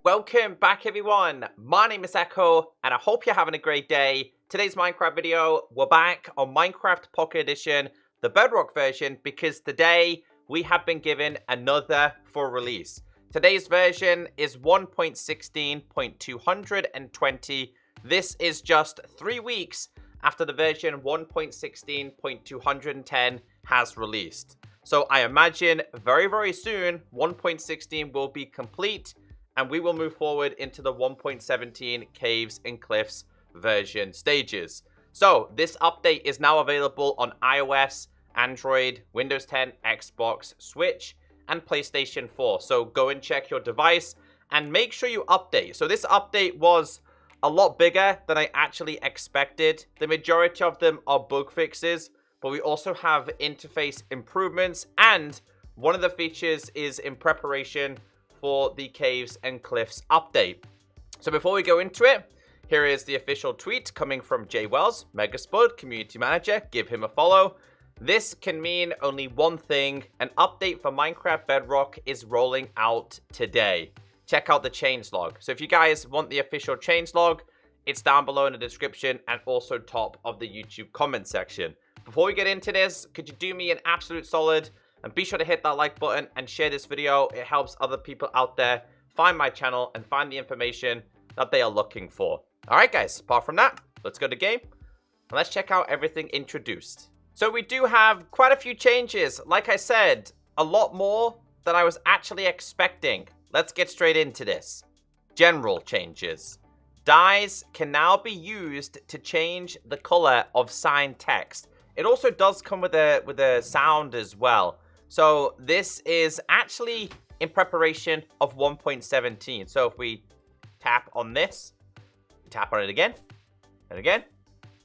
Welcome back everyone, my name is Echo and I hope you're having a great day. Today's Minecraft video, we're back on Minecraft Pocket Edition, the Bedrock version, because today we have been given another full release. Today's version is 1.16.220. This is just 3 weeks after the version 1.16.210 has released. So I imagine very soon 1.16 will be complete and we will move forward into the 1.17 Caves and Cliffs version stages. So this update is now available on iOS, Android, Windows 10, Xbox, Switch, and PlayStation 4. So go and check your device and make sure you update. So this update was a lot bigger than I actually expected. The majority of them are bug fixes, but we also have interface improvements, and one of the features is in preparation for the Caves and Cliffs update. So before we go into it, here is the official tweet coming from Jay Wells, Megaspud, community manager. Give him a follow. This can mean only one thing: an update for Minecraft Bedrock is rolling out today. Check out the changelog. So if you guys want the official changelog, it's down below in the description and also top of the YouTube comment section. Before we get into this, could you do me an absolute solid and be sure to hit that like button and share this video? It helps other people out there find my channel and find the information that they are looking for. Alright guys, apart from that, let's go to game and let's check out everything introduced. So we do have quite a few changes. Like I said, a lot more than I was actually expecting. Let's get straight into this. General changes. Dyes can now be used to change the color of signed text. It also does come with a sound as well. So this is actually in preparation of 1.17. So if we tap on this, tap on it again, and again,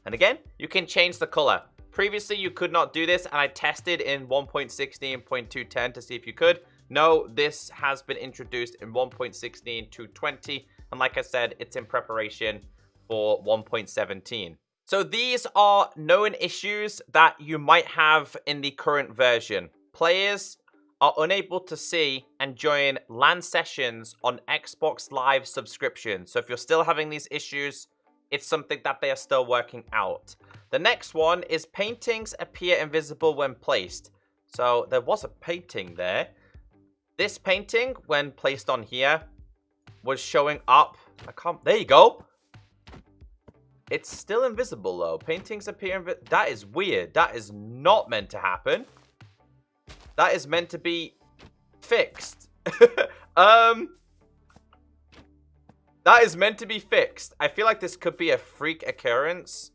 and again, you can change the color. Previously, you could not do this, and I tested in 1.16.210 to see if you could. No, this has been introduced in 1.16.220, and like I said, it's in preparation for 1.17. So these are known issues that you might have in the current version. Players are unable to see and join LAN sessions on Xbox Live subscriptions. So if you're still having these issues, it's something that they are still working out. The next one is paintings appear invisible when placed. So there was a painting there. This painting, when placed on here, was showing up. There you go. It's still invisible though. Paintings appear that is weird. That is not meant to happen. That is meant to be fixed. That is meant to be fixed. I feel like this could be a freak occurrence.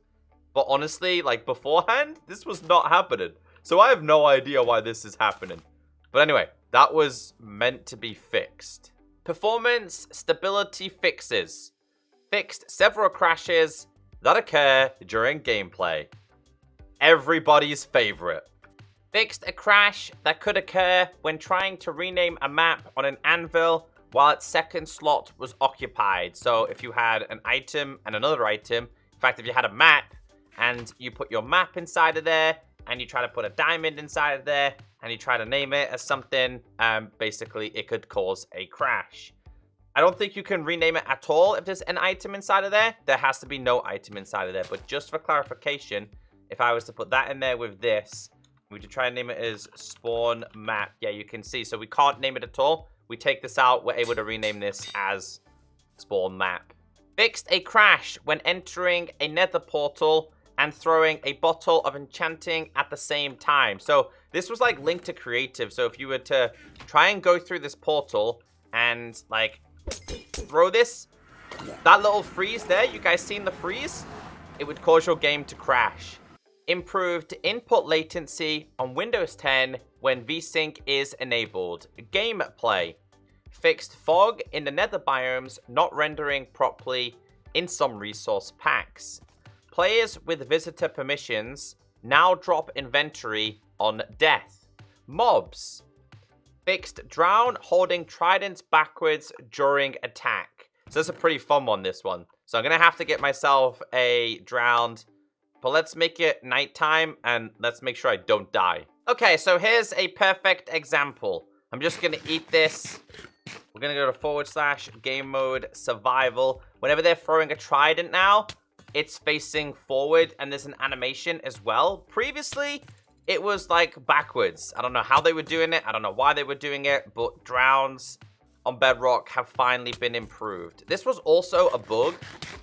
But honestly, like beforehand, this was not happening. So I have no idea why this is happening. But anyway, that was meant to be fixed. Performance stability fixes. Fixed several crashes that occur during gameplay. Everybody's favorite. Fixed a crash that could occur when trying to rename a map on an anvil while its second slot was occupied. So if you had an item and another item, in fact, if you had a map and you put your map inside of there and you try to put a diamond inside of there and you try to name it as something, basically it could cause a crash. I don't think you can rename it at all if there's an item inside of there. There has to be no item inside of there. But just for clarification, if I was to put that in there with this, we could try and name it as spawn map. Yeah, you can see. So we can't name it at all. We take this out. We're able to rename this as spawn map. Fixed a crash when entering a Nether portal and throwing a bottle of Enchanting at the same time. So this was like linked to creative. So if you were to try and go through this portal and like throw this, that little freeze there, you guys seen the freeze? It would cause your game to crash. Improved input latency on Windows 10 when VSync is enabled. Gameplay. Fixed fog in the Nether biomes not rendering properly in some resource packs. Players with visitor permissions now drop inventory on death. Mobs. Fixed drown holding tridents backwards during attack. So that's a pretty fun one, this one. So I'm going to have to get myself a drowned. But let's make it nighttime and let's make sure I don't die. Okay, so here's a perfect example. I'm just going to eat this We're going to go to / game mode survival. Whenever they're throwing a trident now, it's facing forward and there's an animation as well. Previously, it was like backwards. I don't know how they were doing it. I don't know why they were doing it, but drowns on Bedrock have finally been improved. This was also a bug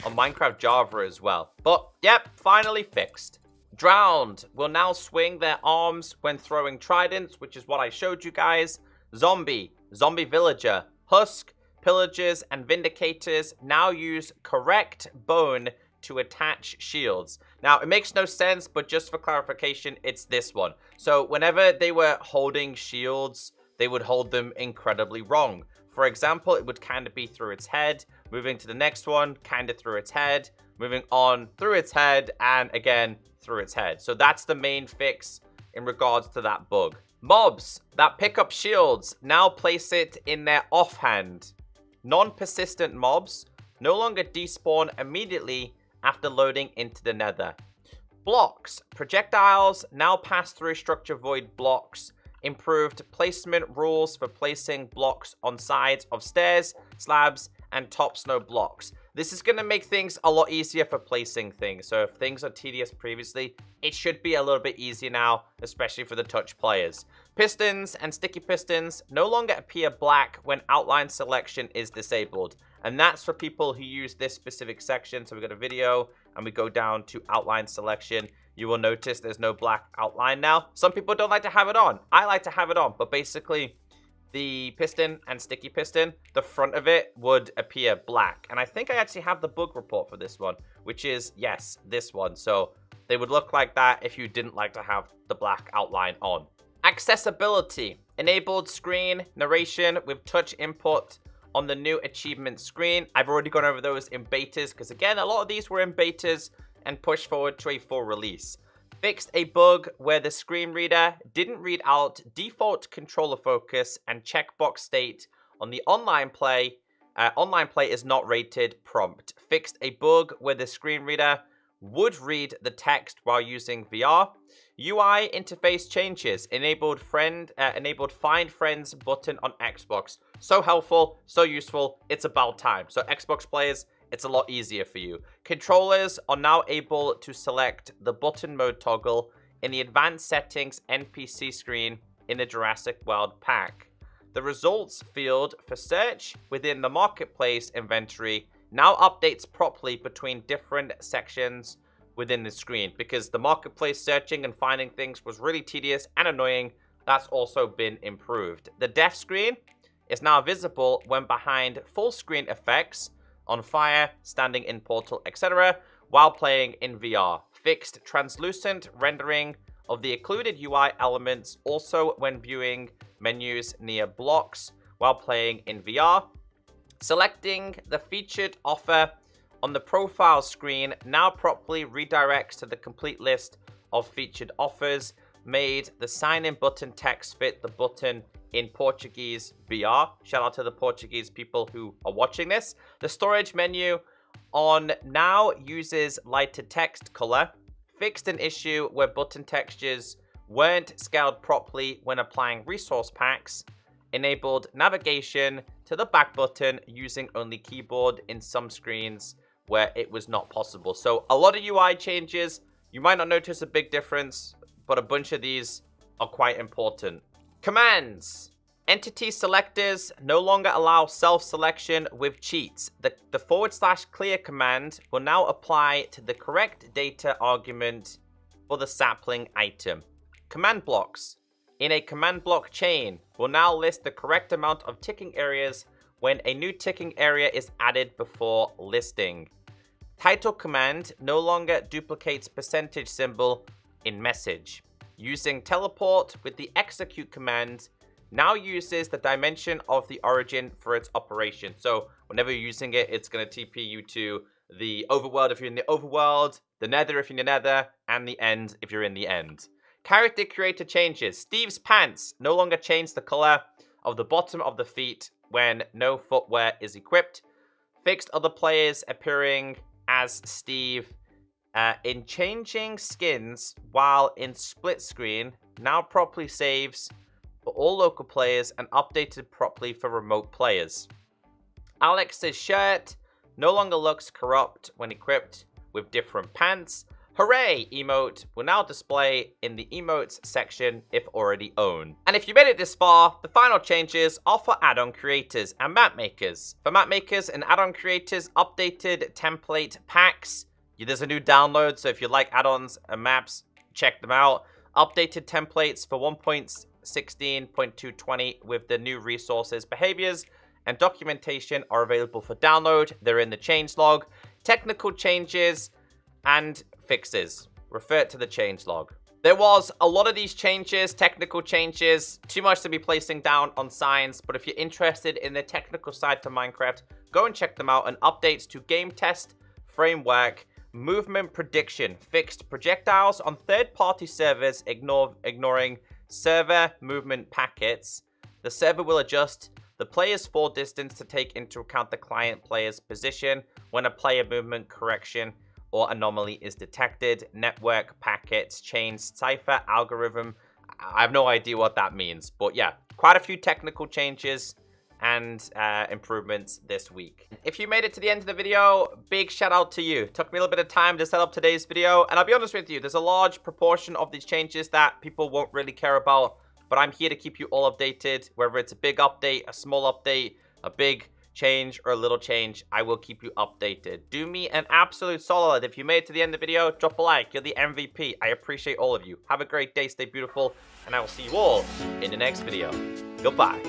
on Minecraft Java as well. But, yep, finally fixed. Drowned will now swing their arms when throwing tridents, which is what I showed you guys. Zombie villager, husk, pillagers, and vindicators now use correct bone to attach shields. Now, it makes no sense, but just for clarification, it's this one. So, whenever they were holding shields, they would hold them incredibly wrong. For example, it would kind of be through its head, moving to the next one, kind of through its head, moving on through its head, and again, through its head. So that's the main fix in regards to that bug. Mobs that pick up shields now place it in their offhand. Non-persistent mobs no longer despawn immediately after loading into the Nether. Blocks. Projectiles now pass through structure void blocks. Improved placement rules for placing blocks on sides of stairs, slabs, and top snow blocks. This is going to make things a lot easier for placing things. So if things are tedious previously, it should be a little bit easier now, especially for the touch players. Pistons and sticky pistons no longer appear black when outline selection is disabled. And that's for people who use this specific section. So we got a video and we go down to outline selection. You will notice there's no black outline now. Some people don't like to have it on. I like to have it on, but basically the piston and sticky piston, the front of it would appear black. And I think I actually have the bug report for this one, which is, yes, this one. So they would look like that if you didn't like to have the black outline on. Accessibility. Enabled screen narration with touch input on the new achievement screen. I've already gone over those in betas because, again, a lot of these were in betas and pushed forward to a full release. Fixed a bug where the screen reader didn't read out default controller focus and checkbox state on the online play is not rated prompt. Fixed a bug where the screen reader would read the text while using VR. UI interface changes. Enabled find friends button on Xbox. So helpful, so useful. It's about time. So Xbox players, it's a lot easier for you. Controllers are now able to select the button mode toggle in the advanced settings NPC screen in the Jurassic World pack. The results field for search within the marketplace inventory now updates properly between different sections within the screen, because the marketplace searching and finding things was really tedious and annoying. That's also been improved. The death screen is now visible when behind full screen effects, on fire, standing in portal, etc., while playing in VR. Fixed translucent rendering of the occluded UI elements also when viewing menus near blocks while playing in VR. Selecting the featured offer on the profile screen now properly redirects to the complete list of featured offers. Made the sign-in button text fit the button in Portuguese VR. Shout out to the Portuguese people who are watching this. The storage menu on now uses lighter text color. Fixed an issue where button textures weren't scaled properly when applying resource packs. Enabled navigation to the back button using only keyboard in some screens where it was not possible. So a lot of UI changes. You might not notice a big difference, but a bunch of these are quite important. Commands. Entity selectors no longer allow self-selection with cheats. The / clear command will now apply to the correct data argument for the sapling item. Command blocks. In a command block chain, will now list the correct amount of ticking areas when a new ticking area is added before listing. Title command no longer duplicates percentage symbol in message. Using teleport with the execute command now uses the dimension of the origin for its operation. So whenever you're using it, it's going to TP you to the overworld if you're in the overworld, the nether if you're in the nether, and the end if you're in the end. Character creator changes. Steve's pants no longer change the color of the bottom of the feet when no footwear is equipped. Fixed other players appearing as Steve in changing skins while in split screen now properly saves for all local players and updated properly for remote players. Alex's shirt no longer looks corrupt when equipped with different pants. Hooray emote will now display in the emotes section if already owned. And if you made it this far, the final changes are for add-on creators and map makers. For map makers and add-on creators, updated template packs. There's a new download, so if you like add-ons and maps, check them out. Updated templates for 1.16.220 with the new resources, behaviors, and documentation are available for download. They're in the changelog. Technical changes and fixes. Refer to the changelog. There was a lot of these changes, technical changes, too much to be placing down on signs, but if you're interested in the technical side to Minecraft, go and check them out. And updates to game test, framework, movement prediction, fixed projectiles on third-party servers, ignoring server movement packets. The server will adjust the player's fall distance to take into account the client player's position when a player movement correction or anomaly is detected. Network packets change cipher algorithm. I have no idea what that means, but yeah, quite a few technical changes and improvements this week. If you made it to the end of the video, big shout out to you. It took me a little bit of time to set up today's video, and I'll be honest with you, there's a large proportion of these changes that people won't really care about, but I'm here to keep you all updated. Whether it's a big update, a small update, a big change, or a little change, I will keep you updated. Do me an absolute solid. If you made it to the end of the video, drop a like. You're the MVP. I appreciate all of you. Have a great day. Stay beautiful. And I will see you all in the next video. Goodbye.